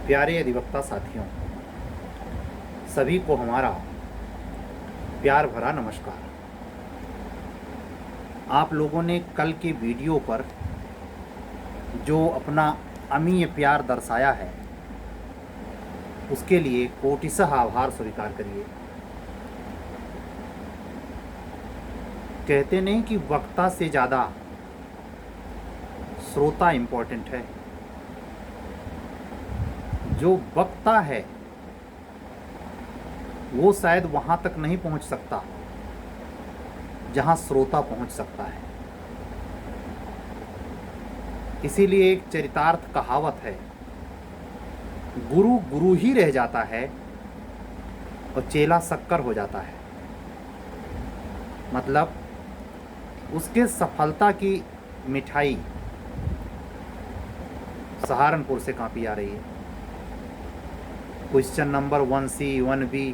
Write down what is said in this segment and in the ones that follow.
प्यारे अधिवक्ता साथियों, सभी को हमारा प्यार भरा नमस्कार। आप लोगों ने कल के वीडियो पर जो अपना अमीय प्यार दर्शाया है, उसके लिए कोटिशः आभार स्वीकार करिए। कहते नहीं कि वक्ता से ज़्यादा श्रोता इम्पोर्टेंट है। जो वक्ता है वो शायद वहाँ तक नहीं पहुँच सकता जहाँ श्रोता पहुँच सकता है। इसीलिए एक चरितार्थ कहावत है, गुरु गुरु ही रह जाता है और चेला शक्कर हो जाता है। मतलब उसके सफलता की मिठाई सहारनपुर से काफ़ी आ रही है। क्वेश्चन नंबर 1C 1B,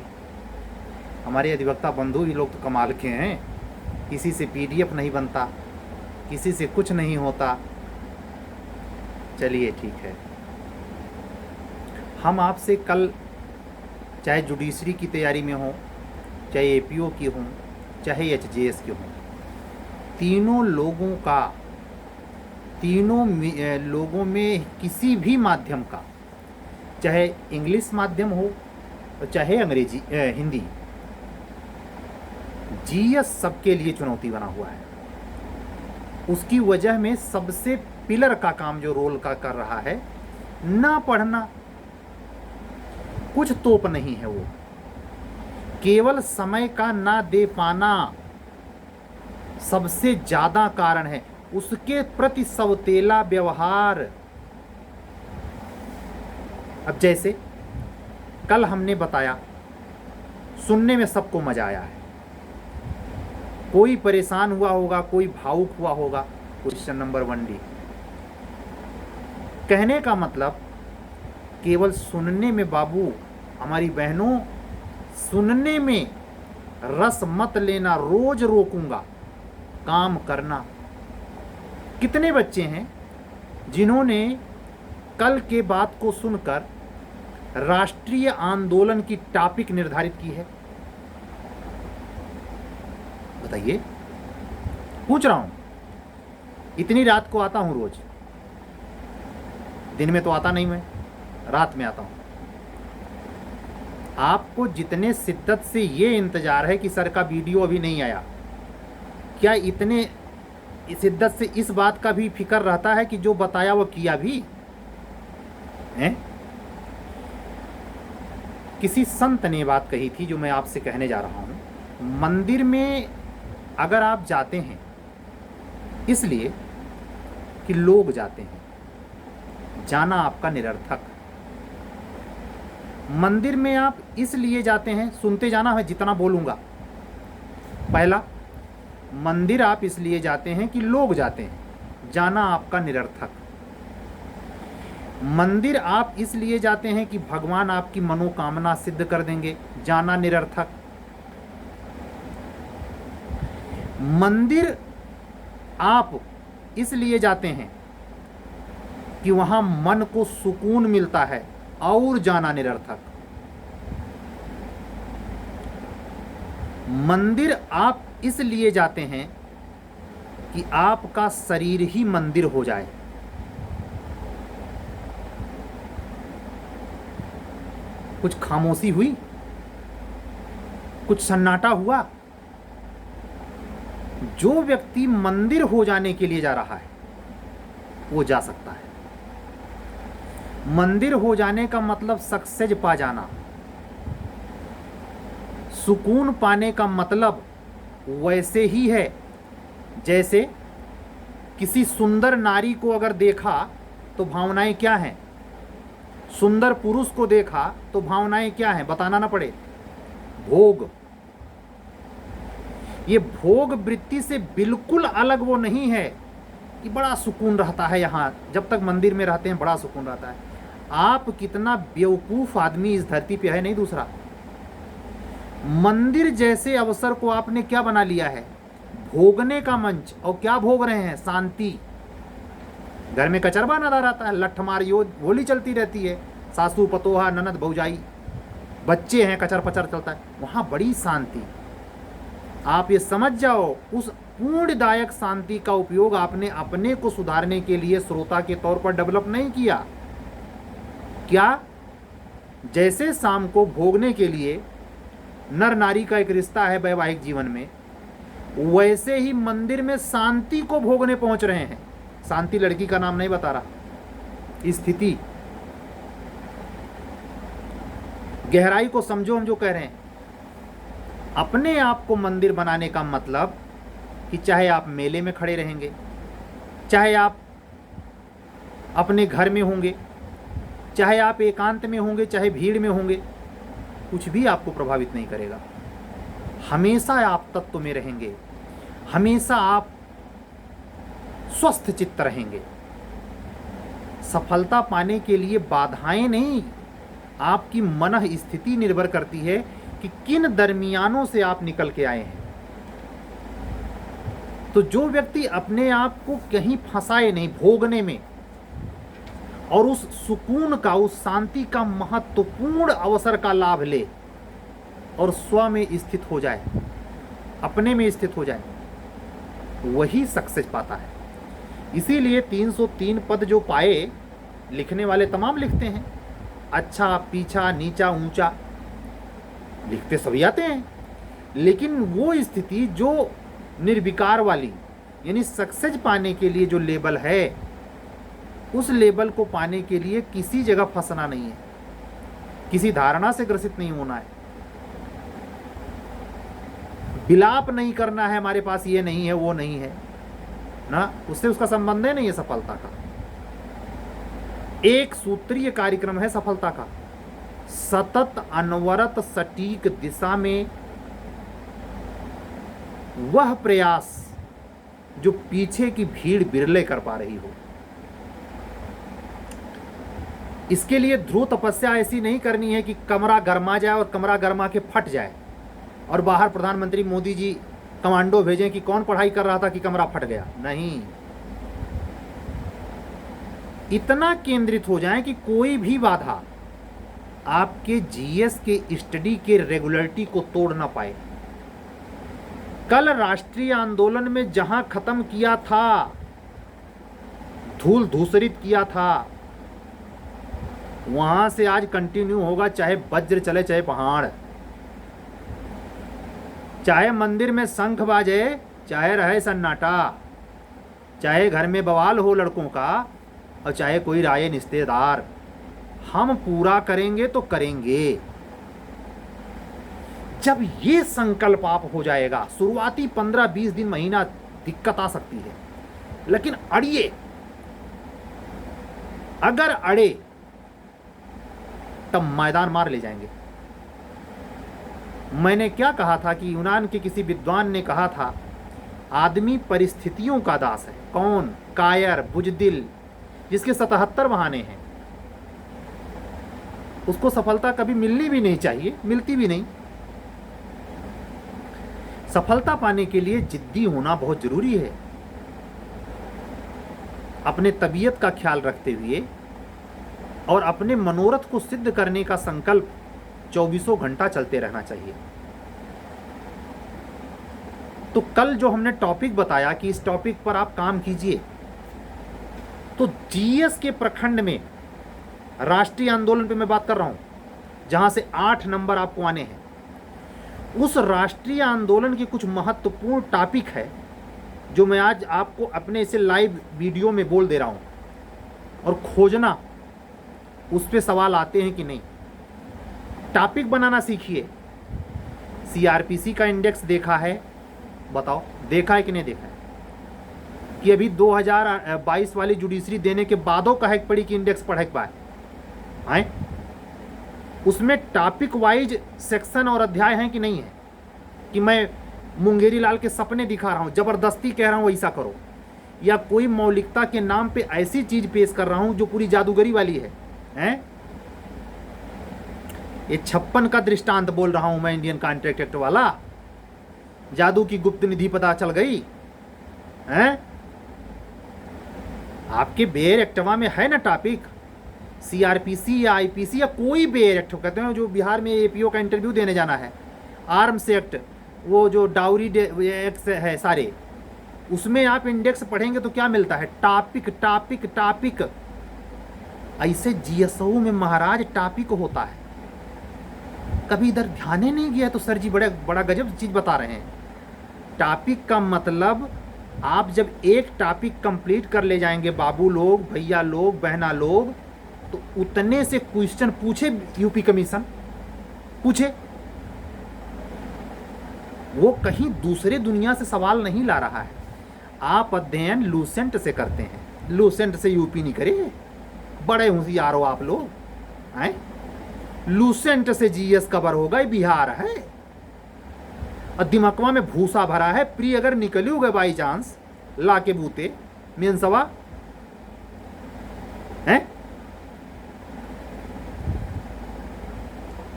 हमारे अधिवक्ता बंधु भी लोग तो कमाल के हैं। किसी से PDF नहीं बनता, किसी से कुछ नहीं होता। चलिए ठीक है, हम आपसे कल चाहे जुडिशरी की तैयारी में हो, चाहे APO की हो, चाहे HJS की हो, तीनों लोगों में किसी भी माध्यम का, चाहे इंग्लिश माध्यम हो और चाहे अंग्रेजी हिंदी, GS सबके लिए चुनौती बना हुआ है। उसकी वजह में सबसे पिलर का काम जो रोल का कर रहा है, ना पढ़ना, कुछ तोप नहीं है, वो केवल समय का ना दे पाना सबसे ज़्यादा कारण है। उसके प्रति सवतेला व्यवहार। अब जैसे कल हमने बताया, सुनने में सबको मजा आया है। कोई परेशान हुआ होगा, कोई भावुक हुआ होगा। क्वेश्चन नंबर 1D, कहने का मतलब केवल सुनने में बाबू, हमारी बहनों, सुनने में रस मत लेना, रोज रोकूंगा, काम करना। कितने बच्चे हैं जिन्होंने कल के बात को सुनकर राष्ट्रीय आंदोलन की टॉपिक निर्धारित की है? बताइए, पूछ रहा हूं। इतनी रात को आता हूं रोज, दिन में तो आता नहीं, मैं रात में आता हूं। आपको जितने शिद्दत से ये इंतजार है कि सर का वीडियो अभी नहीं आया, क्या इतने शिद्दत से इस बात का भी फिक्र रहता है कि जो बताया वो किया भी है? किसी संत ने बात कही थी जो मैं आपसे कहने जा रहा हूं। मंदिर में अगर आप जाते हैं इसलिए कि लोग जाते हैं, जाना आपका निरर्थक। मंदिर में आप इसलिए जाते हैं, सुनते जाना है जितना बोलूंगा। पहला, मंदिर आप इसलिए जाते हैं कि लोग जाते हैं, जाना आपका निरर्थक। मंदिर आप इसलिए जाते हैं कि भगवान आपकी मनोकामना सिद्ध कर देंगे, जाना निरर्थक। मंदिर आप इसलिए जाते हैं कि वहां मन को सुकून मिलता है, और जाना निरर्थक। मंदिर आप इसलिए जाते हैं कि आपका शरीर ही मंदिर हो जाए। कुछ खामोशी हुई, कुछ सन्नाटा हुआ। जो व्यक्ति मंदिर हो जाने के लिए जा रहा है वो जा सकता है। मंदिर हो जाने का मतलब सक्सेस पा जाना। सुकून पाने का मतलब वैसे ही है जैसे किसी सुंदर नारी को अगर देखा तो भावनाएं क्या हैं, सुंदर पुरुष को देखा तो भावनाएं क्या हैं, बताना ना पड़े, भोग। ये भोग वृत्ति से बिल्कुल अलग वो नहीं है कि बड़ा सुकून रहता है। यहाँ जब तक मंदिर में रहते हैं बड़ा सुकून रहता है। आप कितना बेवकूफ़ आदमी इस धरती पे है, नहीं दूसरा। मंदिर जैसे अवसर को आपने क्या बना लिया है, भोगने का मंच। और क्या भोग रहे हैं? शांति। घर में कचरबा नजर आता है, लठमार होली चलती रहती है, सासू पतोहा ननद भौजाई, बच्चे हैं, कचर पचर चलता है, वहाँ बड़ी शांति। आप ये समझ जाओ, उस पूर्णदायक शांति का उपयोग आपने अपने को सुधारने के लिए श्रोता के तौर पर डेवलप नहीं किया। क्या? जैसे शाम को भोगने के लिए नर नारी का एक रिश्ता है वैवाहिक जीवन में, वैसे ही मंदिर में शांति को भोगने पहुंच रहे हैं। शांति लड़की का नाम नहीं बता रहा, स्थिति, गहराई को समझो हम जो कह रहे हैं। अपने आप को मंदिर बनाने का मतलब कि चाहे आप मेले में खड़े रहेंगे, चाहे आप अपने घर में होंगे, चाहे आप एकांत में होंगे, चाहे भीड़ में होंगे, कुछ भी आपको प्रभावित नहीं करेगा। हमेशा आप तत्व में रहेंगे, हमेशा आप स्वस्थ चित्त रहेंगे। सफलता पाने के लिए बाधाएं नहीं, आपकी मन स्थिति निर्भर करती है कि किन दरमियानों से आप निकल के आए हैं। तो जो व्यक्ति अपने आप को कहीं फंसाए नहीं भोगने में, और उस सुकून का, उस शांति का महत्वपूर्ण अवसर का लाभ ले और स्व में स्थित हो जाए, अपने में स्थित हो जाए, वही सक्सेस पाता है। इसीलिए 303 पद जो पाए, लिखने वाले तमाम लिखते हैं, अच्छा पीछा नीचा ऊंचा लिखते सभी आते हैं, लेकिन वो स्थिति जो निर्विकार वाली, यानी सक्सेस पाने के लिए जो लेवल है, उस लेवल को पाने के लिए किसी जगह फंसना नहीं है, किसी धारणा से ग्रसित नहीं होना है, विलाप नहीं करना है हमारे पास ये नहीं है वो नहीं है ना, उससे उसका संबंध है नहीं है सफलता का। एक सूत्रीय कार्यक्रम है सफलता का, सतत अनवरत सटीक दिशा में वह प्रयास जो पीछे की भीड़ बिरले कर पा रही हो। इसके लिए ध्रुव तपस्या ऐसी नहीं करनी है कि कमरा गर्मा जाए और कमरा गर्मा के फट जाए और बाहर प्रधानमंत्री मोदी जी कमांडो भेजें कि कौन पढ़ाई कर रहा था कि कमरा फट गया। नहीं, इतना केंद्रित हो जाए कि कोई भी बाधा आपके जीएस के स्टडी के रेगुलरिटी को तोड़ ना पाए। कल राष्ट्रीय आंदोलन में जहां खत्म किया था, धूल धूसरित किया था, वहां से आज कंटिन्यू होगा, चाहे वज्र चले चाहे पहाड़, चाहे मंदिर में शंख बाजे चाहे रहे सन्नाटा, चाहे घर में बवाल हो लड़कों का और चाहे कोई राय रिश्तेदार, हम पूरा करेंगे तो करेंगे। जब ये संकल्प आप हो जाएगा, शुरुआती 15-20 दिन महीना दिक्कत आ सकती है, लेकिन अड़िए, अगर अड़े तब मैदान मार ले जाएंगे। मैंने क्या कहा था कि यूनान के किसी विद्वान ने कहा था, आदमी परिस्थितियों का दास है। कौन? कायर, बुजदिल, जिसके 77 बहाने हैं, उसको सफलता कभी मिलनी भी नहीं चाहिए, मिलती भी नहीं। सफलता पाने के लिए जिद्दी होना बहुत जरूरी है। अपने तबीयत का ख्याल रखते हुए और अपने मनोरथ को सिद्ध करने का संकल्प 24 घंटा चलते रहना चाहिए। तो कल जो हमने टॉपिक बताया कि इस टॉपिक पर आप काम कीजिए, तो जीएस के प्रखंड में राष्ट्रीय आंदोलन पे मैं बात कर रहा हूं, जहां से 8 नंबर आपको आने हैं। उस राष्ट्रीय आंदोलन के कुछ महत्वपूर्ण टॉपिक है जो मैं आज आपको अपने इसे लाइव वीडियो में बोल दे रहा हूं, और खोजना उस पे सवाल आते हैं कि नहीं। टॉपिक बनाना सीखिए। सीआरपीसी का इंडेक्स देखा है? बताओ, देखा है कि नहीं देखा है? कि अभी 2022 वाली जुडिशरी देने के बादों का हैक पड़ी कि इंडेक्स पढ़ पाए हैं? उसमें टॉपिक वाइज सेक्शन और अध्याय हैं कि नहीं है? कि मैं मुंगेरी लाल के सपने दिखा रहा हूं, जबरदस्ती कह रहा हूं ऐसा करो, या कोई मौलिकता के नाम पे ऐसी चीज पेश कर रहा हूं जो पूरी जादूगरी वाली है? हैं? ये 56 का दृष्टांत बोल रहा हूं मैं, इंडियन कॉन्ट्रैक्ट एक्ट वाला, जादू की गुप्त निधि पता चल गई हैं? आपके बेयर एक्टवा में है ना टॉपिक, CRPC या IPC या कोई भी एक्ट कहते हैं, जो बिहार में APO का इंटरव्यू देने जाना है, आर्म्स एक्ट, वो जो डाउरी एक्ट है सारे, उसमें आप इंडेक्स पढ़ेंगे तो क्या मिलता है? Topic topic topic. ऐसे GSO में महाराज टॉपिक होता है। कभी इधर ध्यान ही नहीं गया तो सर जी बड़ा गजब चीज बता रहे हैं। टॉपिक का मतलब आप जब एक टॉपिक कंप्लीट कर ले जाएंगे बाबू लोग, भैया लोग, बहना लोग, तो उतने से क्वेश्चन पूछे यूपी कमीशन, पूछे। वो कहीं दूसरे दुनिया से सवाल नहीं ला रहा है। आप अध्ययन लूसेंट से करते हैं, लूसेंट से यूपी नहीं करे। बड़े होशियार हो आप लोग हैं। लूसेंट से GS कवर होगा, ये बिहार है और दिमागवा में भूसा भरा है। प्री अगर निकली होगा बाई चांस ला के बूते मेन सवा है।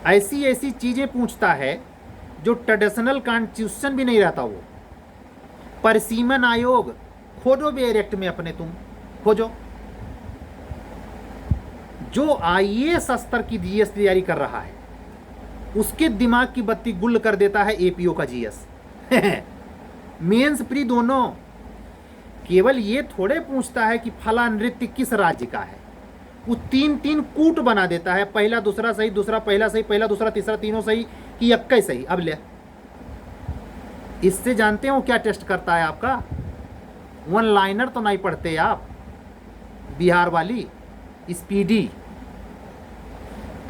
ऐसी ऐसी चीजें पूछता है जो ट्रेडिशनल कॉन्स्टिट्यूशन भी नहीं रहता। वो परिसीमन आयोग खोजो बेयर एक्ट में अपने, तुम खोजो। जो IAS स्तर की GS तैयारी कर रहा है उसके दिमाग की बत्ती गुल कर देता है APO का GS। मेंस प्री दोनों। केवल ये थोड़े पूछता है कि फला नृत्य किस राज्य का है, वो 3-3 कूट बना देता है। पहला दूसरा सही, दूसरा पहला सही, पहला दूसरा तीसरा तीनों सही कि इक्का सही। अब ले, इससे जानते हो क्या टेस्ट करता है आपका? 1 लाइनर तो नहीं पढ़ते आप बिहार वाली, स्पीडी।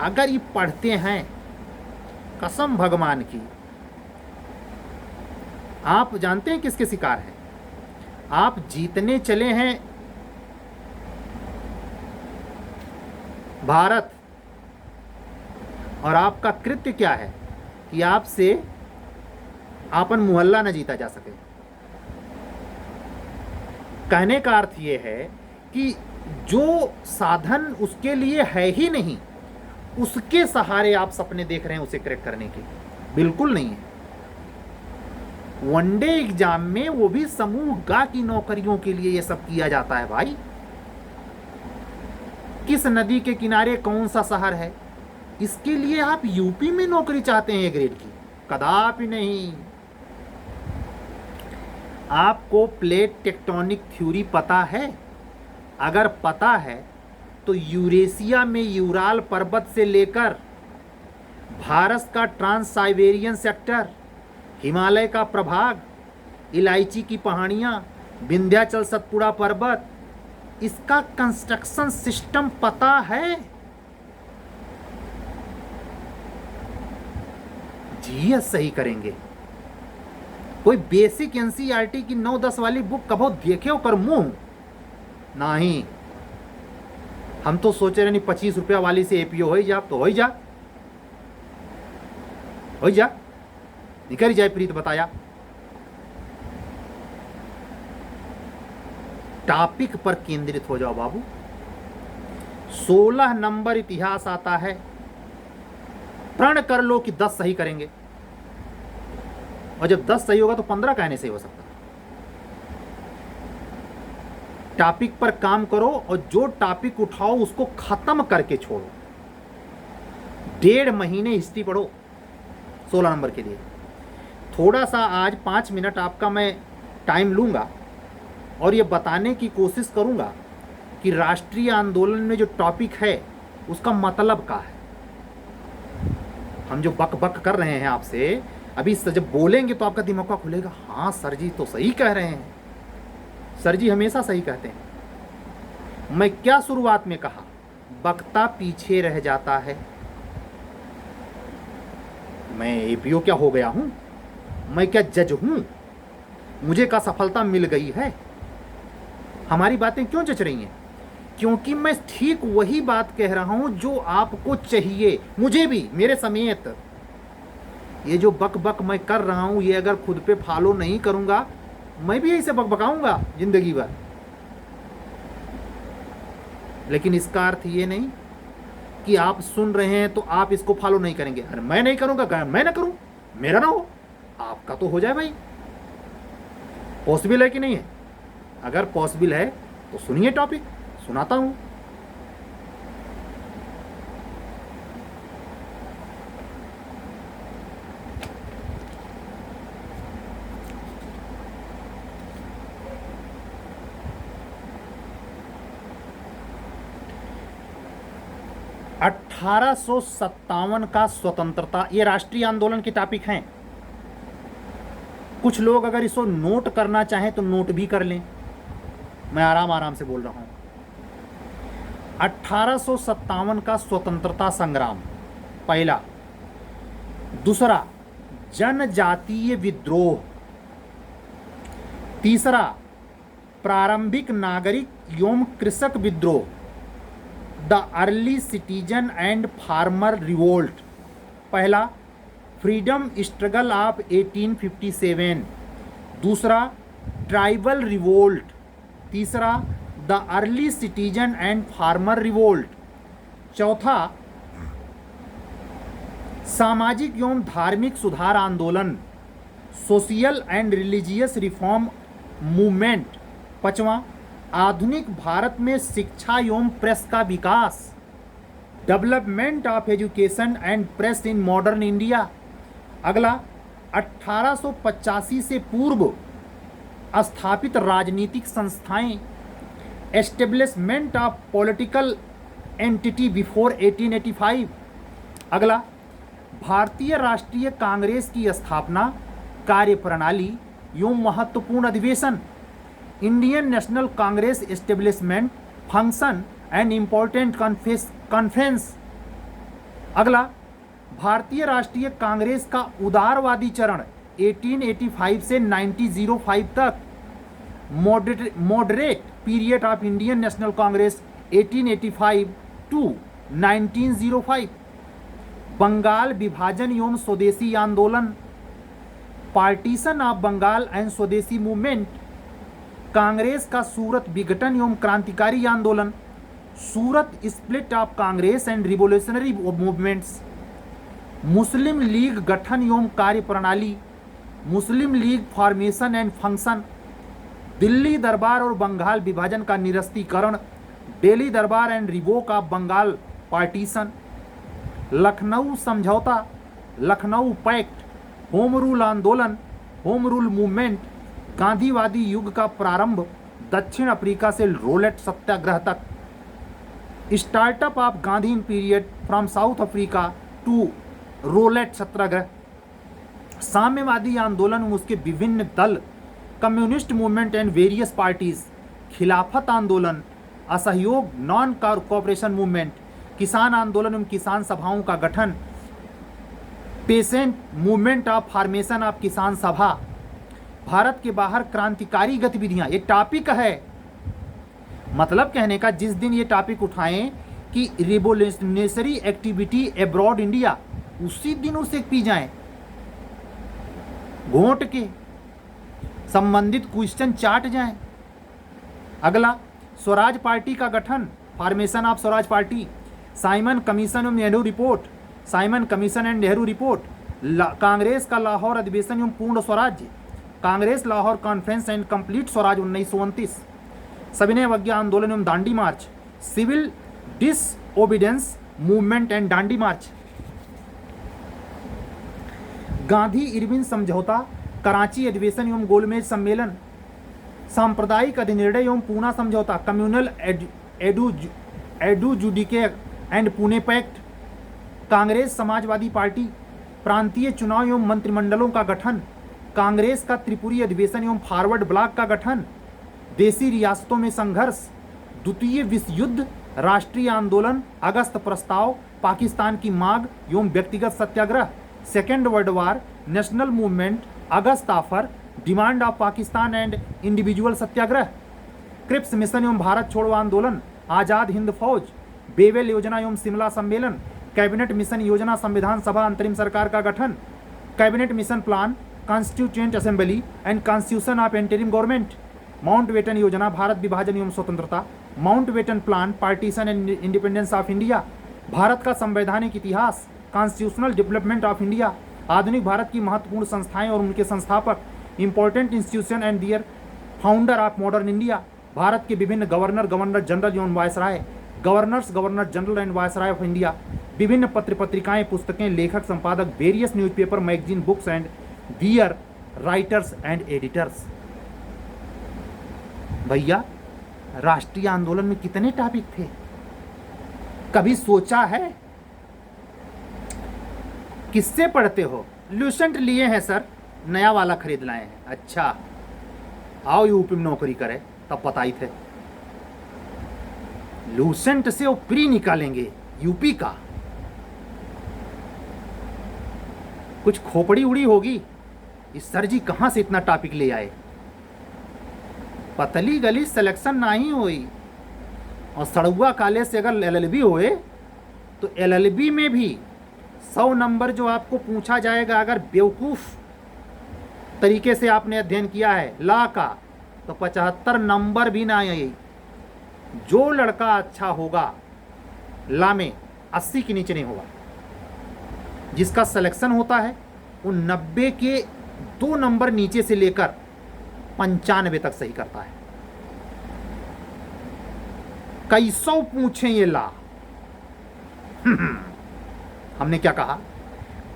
अगर ये पढ़ते हैं कसम भगवान की, आप जानते हैं किसके शिकार हैं? आप जीतने चले हैं भारत, और आपका कृत्य क्या है कि आपसे आपन मोहल्ला न जीता जा सके। कहने का अर्थ यह है कि जो साधन उसके लिए है ही नहीं, उसके सहारे आप सपने देख रहे हैं उसे क्रैक करने के। बिल्कुल नहीं है। वनडे एग्जाम में वो भी समूह गा की नौकरियों के लिए ये सब किया जाता है भाई। किस नदी के किनारे कौन सा शहर है, इसके लिए आप यूपी में नौकरी चाहते हैं ग्रेड की? कदापि नहीं। आपको प्लेट टेक्टोनिक थ्योरी पता है? अगर पता है तो यूरेशिया में यूराल पर्वत से लेकर भारत का ट्रांस साइबेरियन सेक्टर, हिमालय का प्रभाग, इलायची की पहाड़ियां, विंध्याचल सतपुड़ा पर्वत, इसका कंस्ट्रक्शन सिस्टम पता है? GS सही करेंगे। कोई बेसिक NCERT की 9-10 वाली बुक कभो देखे हो कर मुंह? नहीं। हम तो सोचे रहे नहीं 25 रुपया वाली से APO हो जा, तो हो जा, हो जा, निकल जाए। प्रीत बताया टॉपिक पर केंद्रित हो जाओ बाबू। 16 नंबर इतिहास आता है, प्रण कर लो कि 10 सही करेंगे, और जब 10 सही होगा तो 15 कहने से हो सकता है। टॉपिक पर काम करो और जो टॉपिक उठाओ उसको खत्म करके छोड़ो। 1.5 महीने हिस्ट्री पढ़ो 16 नंबर के लिए। थोड़ा सा आज 5 मिनट आपका मैं टाइम लूँगा और ये बताने की कोशिश करूँगा कि राष्ट्रीय आंदोलन में जो टॉपिक है उसका मतलब क्या है। हम जो बक बक कर रहे हैं आपसे, अभी जब बोलेंगे तो आपका दिमाग खुलेगा, हाँ सर जी तो सही कह रहे हैं। सर जी हमेशा सही कहते हैं। मैं क्या शुरुआत में कहा, वक्ता पीछे रह जाता है। मैं APO क्या हो गया हूं? मैं क्या जज हूं? मुझे क्या सफलता मिल गई है? हमारी बातें क्यों जच रही हैं? क्योंकि मैं ठीक वही बात कह रहा हूं जो आपको चाहिए, मुझे भी, मेरे समेत। ये जो बक बक मैं कर रहा हूं, ये अगर खुद पे फॉलो नहीं करूंगा, मैं भी ऐसे बकबकाऊंगा जिंदगी भर। लेकिन इसका अर्थ ये नहीं कि आप सुन रहे हैं तो आप इसको फॉलो नहीं करेंगे। अरे मैं नहीं करूंगा, मैं ना करूं, मेरा ना हो, आपका तो हो जाए भाई। पॉसिबल है कि नहीं है? अगर पॉसिबल है तो सुनिए, टॉपिक सुनाता हूं। 1857 का स्वतंत्रता, ये राष्ट्रीय आंदोलन के टॉपिक हैं। कुछ लोग अगर इसको नोट करना चाहें तो नोट भी कर लें, मैं आराम आराम से बोल रहा हूं। 1857 का स्वतंत्रता संग्राम पहला। दूसरा, जनजातीय विद्रोह। तीसरा, प्रारंभिक नागरिक एवं कृषक विद्रोह, the early citizen and farmer revolt. पहला, फ्रीडम स्ट्रगल ऑफ 1857। दूसरा, ट्राइबल रिवोल्ट। तीसरा, the early citizen and farmer revolt. चौथा, सामाजिक एवं धार्मिक सुधार आंदोलन, social and religious reform movement. पांचवा, आधुनिक भारत में शिक्षा एवं प्रेस का विकास, development of education and press in modern India. अगला, 1885 से पूर्व स्थापित राजनीतिक संस्थाएं, establishment of political entity before 1885। अगला, भारतीय राष्ट्रीय कांग्रेस की स्थापना, कार्यप्रणाली एवं महत्वपूर्ण अधिवेशन, Indian national Congress establishment function and important conference. अगला, भारतीय राष्ट्रीय कांग्रेस का उदारवादी चरण 1885 से 1905 तक, moderate period of Indian national Congress 1885 to 1905। Bengal विभाजन एवं स्वदेशी आंदोलन, partition of Bengal and Swadeshi movement, Congress का सूरत विघटन एवं क्रांतिकारी आंदोलन, Surat split of Congress and revolutionary movements, Muslim League गठन एवं कार्यप्रणाली, Muslim League formation and function, Delhi Durbar और बंगाल विभाजन का निरस्तीकरण, Delhi Durbar and revoke of Bengal partition, Lucknow समझौता, लखनऊ पैक्ट, होम रूल आंदोलन, होम रूल मूवमेंट, गांधीवादी युग का प्रारंभ, दक्षिण अफ्रीका से रोलेट सत्याग्रह तक, startup of Gandhi period from South Africa to Rowlatt Satyagraha, साम्यवादी आंदोलन उसके विभिन्न दल, communist movement and various parties, खिलाफत आंदोलन, असहयोग नॉन कोऑपरेशन मूवमेंट, किसान आंदोलन एवं किसान सभाओं का गठन, patient movement of formation of किसान सभा, भारत के बाहर क्रांतिकारी गतिविधियां। ये टॉपिक है, मतलब कहने का जिस दिन ये टॉपिक उठाएं कि रिवोल्यूशनरी एक्टिविटी अब्रॉड इंडिया, उसी दिन उसे पी जाएं, घोंट के संबंधित क्वेश्चन चाट जाएं। अगला, स्वराज पार्टी का गठन, formation of Swaraj party, Simon commission एवं Nehru report, Simon commission and Nehru report, Congress का लाहौर अधिवेशन एवं पूर्ण स्वराज्य, Congress Lahore conference and complete Swaraj 1929, सविनय अवज्ञा आंदोलन एवं Dandi march, civil disobedience movement and Dandi march, Gandhi Irwin समझौता, कराची अधिवेशन एवं गोलमेज सम्मेलन, सांप्रदायिक अधिनिर्णय एवं पूना समझौता, communal adjudicate and Pune pact, Congress समाजवादी पार्टी, प्रांतीय चुनाव एवं मंत्रिमंडलों का गठन, कांग्रेस का त्रिपुरी अधिवेशन एवं फॉरवर्ड ब्लॉक का गठन, देसी रियासतों में संघर्ष, द्वितीय विश्व युद्ध, राष्ट्रीय आंदोलन, अगस्त प्रस्ताव, पाकिस्तान की मांग एवं व्यक्तिगत सत्याग्रह, second world war, national movement, August offer, demand of Pakistan and individual Satyagraha, Cripps mission एवं भारत छोड़ो आंदोलन, आजाद हिंद फौज, बेवेल योजना एवं शिमला सम्मेलन, कैबिनेट मिशन योजना, संविधान सभा अंतरिम सरकार का गठन, cabinet mission plan, constituent assembly and constitution of interim government, Mountbatten योजना, भारत विभाजन एवं स्वतंत्रता, Mountbatten plan, partition and independence of India, Bharat का संवैधानिक इतिहास, कॉन्स्टिट्यूशनल डेवलपमेंट ऑफ इंडिया, आधुनिक भारत की महत्वपूर्ण संस्थाएं और उनके संस्थापक, important institution and their founder of modern India, Bharat के विभिन्न गवर्नर, गवर्नर जनरल एवं viceroy, governors, governor general and viceroy of India, विभिन्न पत्र पत्रिकाएं, पुस्तकें, लेखक, संपादक, various newspaper, magazine, books and their writers and editors. भैया राष्ट्रीय आंदोलन में कितने टॉपिक थे? कभी सोचा है? किससे पढ़ते हो? लूसेंट लिए हैं सर, नया वाला खरीद लाए हैं। अच्छा, आओ यूपी में नौकरी करे तब पता ही थे। लूसेंट से वो प्री निकालेंगे यूपी का। कुछ खोपड़ी उड़ी होगी, इस सर जी कहाँ से इतना टॉपिक ले आए। पतली गली सिलेक्शन नहीं हुई, और सड़ुआ कॉलेज से अगर एलएलबी होए तो एलएलबी में भी 100 नंबर जो आपको पूछा जाएगा, अगर बेवकूफ़ तरीके से आपने अध्ययन किया है ला का, तो 75 नंबर भी ना आए। जो लड़का अच्छा होगा ला में 80 के नीचे नहीं होगा। जिसका सिलेक्शन होता है वो 90 के 2 नंबर नीचे से लेकर 95 तक सही करता है। कई सौ पूछे ये ला हमने क्या कहा?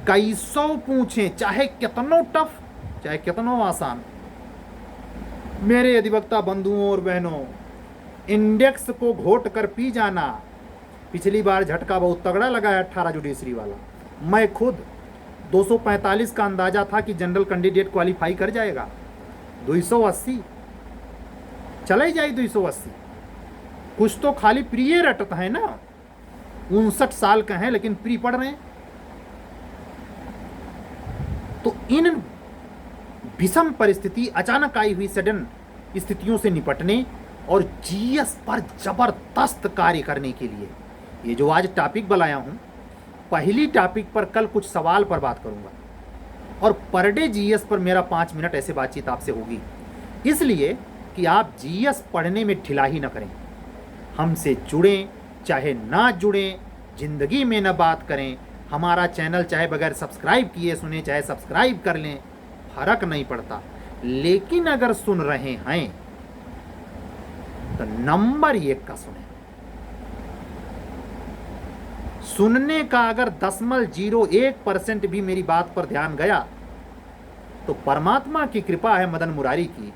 कई सौ पूछे, चाहे कितनो टफ चाहे कितनो आसान। मेरे अधिवक्ता बंधुओं और बहनों, इंडेक्स को घोट कर पी जाना। पिछली बार झटका बहुत तगड़ा लगा है 18 जुडिशरी वाला। मैं खुद 245 का अंदाजा था कि जनरल कैंडिडेट क्वालिफाई कर जाएगा। 280 चला ही जाए। 280 कुछ तो खाली प्रिय रटता है ना। 59 साल का है लेकिन प्री पढ़ रहे हैं। तो इन विषम परिस्थिति, अचानक आई हुई सडन स्थितियों से निपटने और जीएस पर जबरदस्त कार्य करने के लिए ये जो आज टॉपिक बनाया हूं, पहली टॉपिक पर कल कुछ सवाल पर बात करूंगा, और पर डे जीएस पर मेरा 5 मिनट ऐसे बातचीत आपसे होगी, इसलिए कि आप जीएस पढ़ने में ढिलाई न करें। हमसे जुड़ें चाहे ना जुड़ें, जिंदगी में न बात करें। हमारा चैनल चाहे बगैर सब्सक्राइब किए सुने, चाहे सब्सक्राइब कर लें, फर्क नहीं पड़ता। लेकिन अगर सुन रहे हैं तो नंबर 1 का सुने। सुनने का अगर 0.01% भी मेरी बात पर ध्यान गया तो परमात्मा की कृपा है, मदन मुरारी की,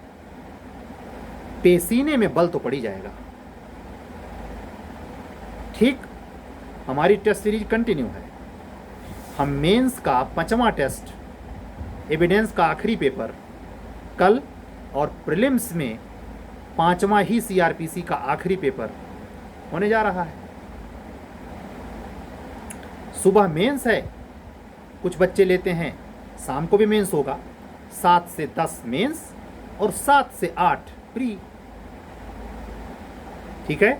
पेसीने में बल तो पड़ी जाएगा। ठीक, हमारी टेस्ट सीरीज कंटिन्यू है। हम मेंस का 5वां टेस्ट, एविडेंस का आखिरी पेपर कल, और प्रीलिम्स में 5वां ही सीआरपीसी का आखिरी पेपर होने जा रहा है। सुबह मेंस है, कुछ बच्चे लेते हैं, शाम को भी मेंस होगा। 7 से 10 मेंस और 7 से 8 प्री। ठीक है,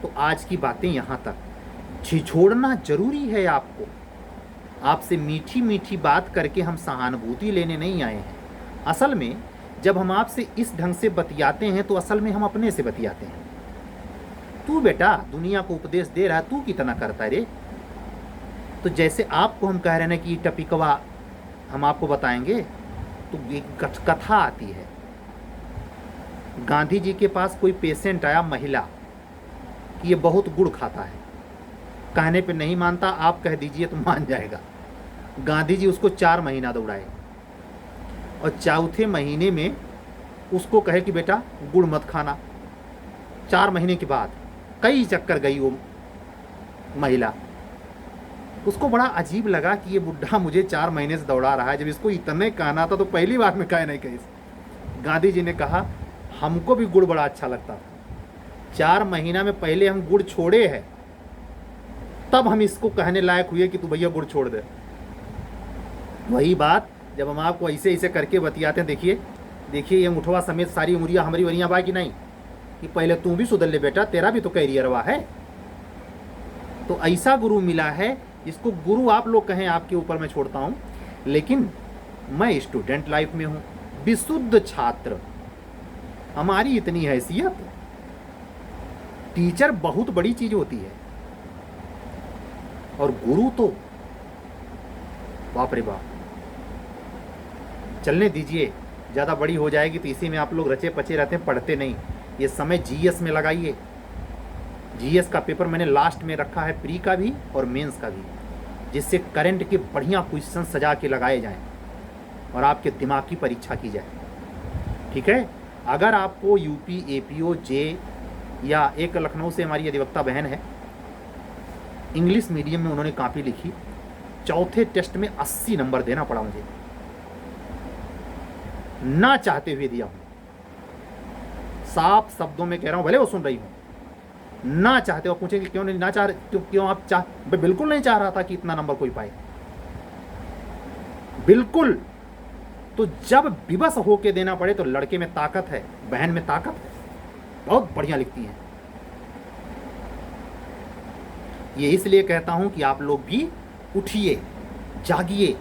तो आज की बातें यहाँ तक। झिझोड़ना जरूरी है आपको। आपसे मीठी मीठी बात करके हम सहानुभूति लेने नहीं आए हैं। असल में जब हम आपसे इस ढंग से बतियाते हैं तो असल में हम अपने से बतियाते हैं। तू बेटा दुनिया को उपदेश दे रहा है, तू कितना करता रे। तो जैसे आपको हम कह रहे हैं कि टपिकवा हम आपको बताएंगे, तो एक कथा आती है। गांधी जी के पास कोई पेशेंट आया, महिला, कि ये बहुत गुड़ खाता है। कहने पे नहीं मानता, आप कह दीजिए तो मान जाएगा। गांधी जी उसको 4 महीना दौड़ाए, और 4थे महीने में उसको कहे कि बेटा गुड़ मत खाना। 4 महीने के बाद कई चक्कर गई वो महिला। उसको बड़ा अजीब लगा कि ये बुढ़ा मुझे 4 महीने से दौड़ा रहा है, जब इसको इतने कहना था तो पहली बार में कहे नहीं कही। गांधी जी ने कहा हमको भी गुड़ बड़ा अच्छा लगता था, 4 महीना में पहले हम गुड़ छोड़े हैं, तब हम इसको कहने लायक हुए कि तू भैया गुड़ छोड़ दे। वही बात जब हम आपको ऐसे ऐसे करके बतियाते हैं, देखिए देखिए ये मुठवा समेत सारी उमरियाँ हमारी वरियाँ बा कि नहीं, कि पहले तू भी सुधर ले बेटा, तेरा भी तो कैरियर हुआ है। तो ऐसा गुरु मिला है, इसको गुरु आप लोग कहें, आपके ऊपर मैं छोड़ता हूँ, लेकिन मैं स्टूडेंट लाइफ में हूँ, विशुद्ध छात्र। हमारी इतनी हैसियत, टीचर बहुत बड़ी चीज होती है, और गुरु तो बाप रे बाप। चलने दीजिए, ज़्यादा बड़ी हो जाएगी तो इसी में आप लोग रचे पचे रहते हैं, पढ़ते नहीं। ये समय जीएस में लगाइए। जीएस का पेपर मैंने लास्ट में रखा है, प्री का भी और मेंस का भी, जिससे करंट के बढ़िया क्वेश्चन सजा के लगाए जाएं और आपके दिमाग की परीक्षा की जाए। ठीक है, अगर आपको यूपी, एपीओ, जे, या एक लखनऊ से हमारी अधिवक्ता बहन है, इंग्लिश मीडियम में उन्होंने कॉपी लिखी, चौथे टेस्ट में 80 नंबर देना पड़ा मुझे, ना चाहते हुए दिया हूं, साफ शब्दों में कह रहा हूं, भले वो सुन रही हूं, ना चाहते हो। पूछेंगे क्यों नहीं ना चाह रहे, क्यों आप चाह, मैं बिल्कुल नहीं चाह रहा था कि इतना नंबर कोई पाए, बिल्कुल। तो जब विवश होके देना पड़े तो लड़के में ताकत है, बहन में ताकत है, बहुत बढ़िया लिखती हैं। ये इसलिए कहता हूं कि आप लोग भी उठिए, जागिए,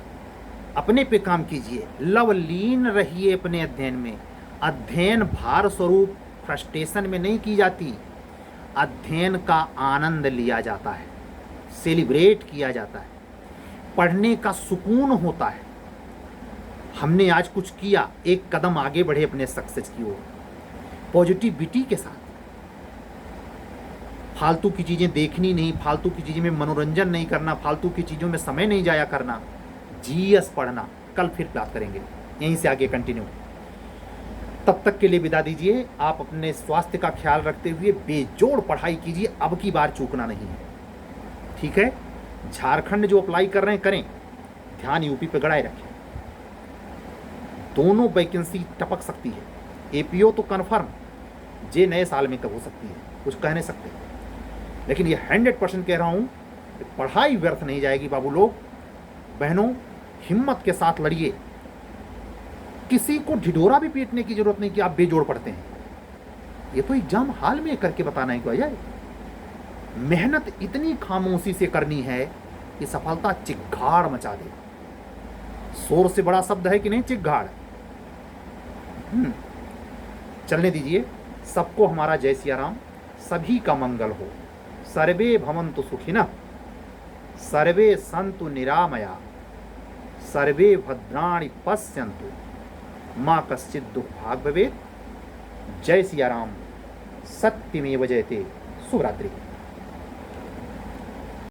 अपने पे काम कीजिए, लवलीन रहिए अपने अध्ययन में। अध्ययन भार स्वरूप फ्रस्ट्रेशन में नहीं की जाती, अध्ययन का आनंद लिया जाता है, सेलिब्रेट किया जाता है, पढ़ने का सुकून होता है। हमने आज कुछ किया, एक कदम आगे बढ़े अपने सक्सेस की ओर, पॉजिटिविटी के साथ। फालतू की चीज़ें देखनी नहीं, फालतू की चीज़ों में मनोरंजन नहीं करना, फालतू की चीज़ों में समय नहीं जाया करना, जीएस पढ़ना। कल फिर बात करेंगे, यहीं से आगे कंटिन्यू। तब तक के लिए विदा दीजिए। आप अपने स्वास्थ्य का ख्याल रखते हुए बेजोड़ पढ़ाई कीजिए, अब की बार चूकना नहीं है, ठीक है। झारखंड जो अप्लाई कर रहे हैं करें, ध्यान यूपी पे गड़ाए रखें, दोनों वैकेंसी टपक सकती है। एपीओ तो कन्फर्म, जे नए साल में कब हो सकती है, कुछ कह नहीं सकते, लेकिन ये 100% कह रहा हूँ कि पढ़ाई व्यर्थ नहीं जाएगी। बाबू लोग, बहनों, हिम्मत के साथ लड़िए। किसी को ढिढोरा भी पीटने की जरूरत नहीं कि आप बेजोड़ पढ़ते हैं। ये तो एग्जाम हाल में करके बताना है क्या है। मेहनत इतनी खामोशी से करनी है कि सफलता चिघाड़ मचा दे। शोर से बड़ा शब्द है कि नहीं, चिघाड़। चलने दीजिए। सबको हमारा जय सिया राम, सभी का मंगल हो। सर्वे भवन्तु सुखिनः, सर्वे सन्तु निरामया, सर्वे भद्राणि पश्यन्तु, माँ कश्चित् दुख भाग भवेत्। जय सिया राम, सत्यमेव जयते। शुभ रात्रि।